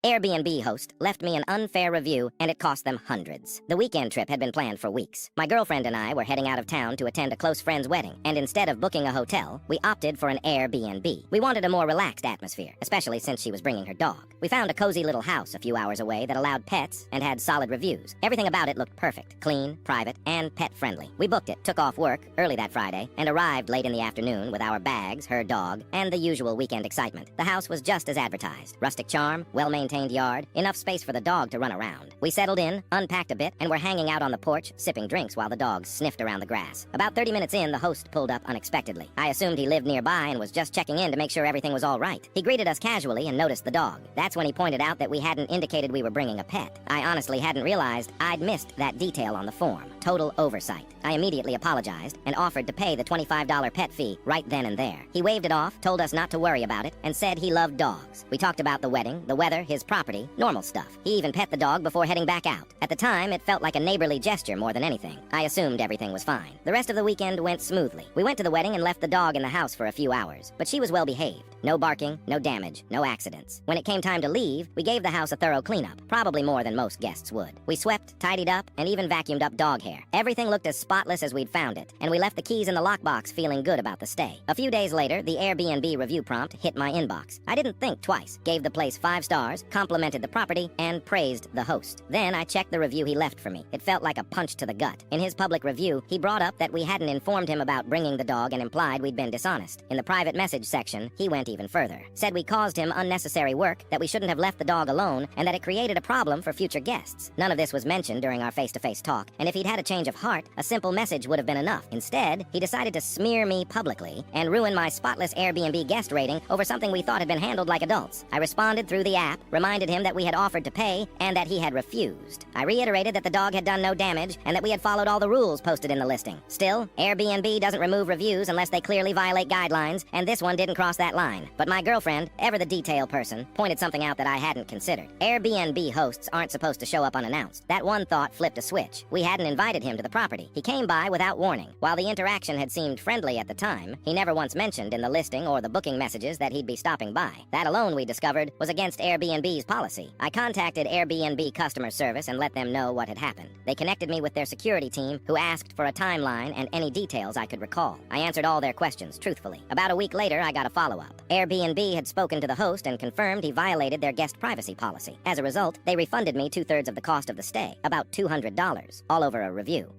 Airbnb host left me an unfair review, and it cost them hundreds. The weekend trip had been planned for weeks. My girlfriend and I were heading out of town to attend a close friend's wedding, and instead of booking a hotel, we opted for an Airbnb. We wanted a more relaxed atmosphere, especially since she was bringing her dog. We found a cozy little house a few hours away that allowed pets and had solid reviews. Everything about it looked perfect, clean, private, and pet-friendly. We booked it, took off work early that Friday, and arrived late in the afternoon with our bags, her dog, and the usual weekend excitement. The house was just as advertised. Rustic charm, well-maintained yard, enough space for the dog to run around. We settled in, unpacked a bit, and were hanging out on the porch, sipping drinks while the dogs sniffed around the grass. About 30 minutes in, the host pulled up unexpectedly. I assumed he lived nearby and was just checking in to make sure everything was all right. He greeted us casually and noticed the dog. That's when he pointed out that we hadn't indicated we were bringing a pet. I honestly hadn't realized I'd missed that detail on the form. Total oversight. I immediately apologized and offered to pay the $25 pet fee right then and there. He waved it off, told us not to worry about it, and said he loved dogs. We talked about the wedding, the weather, his property, normal stuff. He even pet the dog before heading back out. At the time, it felt like a neighborly gesture more than anything. I assumed everything was fine. The rest of the weekend went smoothly. We went to the wedding and left the dog in the house for a few hours, but she was well behaved. No barking, no damage, no accidents. When it came time to leave, we gave the house a thorough cleanup, probably more than most guests would. We swept, tidied up, and even vacuumed up dog hair. Everything looked as spotless as we'd found it, and we left the keys in the lockbox feeling good about the stay. A few days later, the Airbnb review prompt hit my inbox. I didn't think twice, gave the place 5 stars, complimented the property, and praised the host. Then I checked the review he left for me. It felt like a punch to the gut. In his public review, he brought up that we hadn't informed him about bringing the dog and implied we'd been dishonest. In the private message section, he went even further. Said we caused him unnecessary work, that we shouldn't have left the dog alone, and that it created a problem for future guests. None of this was mentioned during our face-to-face talk, and if he'd had a change of heart, a simple message would have been enough. Instead, he decided to smear me publicly and ruin my spotless Airbnb guest rating over something we thought had been handled like adults. I responded through the app, reminded him that we had offered to pay, and that he had refused. I reiterated that the dog had done no damage, and that we had followed all the rules posted in the listing. Still, Airbnb doesn't remove reviews unless they clearly violate guidelines, and this one didn't cross that line. But my girlfriend, ever the detail person, pointed something out that I hadn't considered. Airbnb hosts aren't supposed to show up unannounced. That one thought flipped a switch. We hadn't invited him to the property. He came by without warning. While the interaction had seemed friendly at the time, he never once mentioned in the listing or the booking messages that he'd be stopping by. That alone, we discovered, was against Airbnb's policy. I contacted Airbnb customer service and let them know what had happened. They connected me with their security team, who asked for a timeline and any details I could recall. I answered all their questions truthfully. About a week later, I got a follow-up. Airbnb had spoken to the host and confirmed he violated their guest privacy policy. As a result, they refunded me 2/3 of the cost of the stay, about $200, all over a review.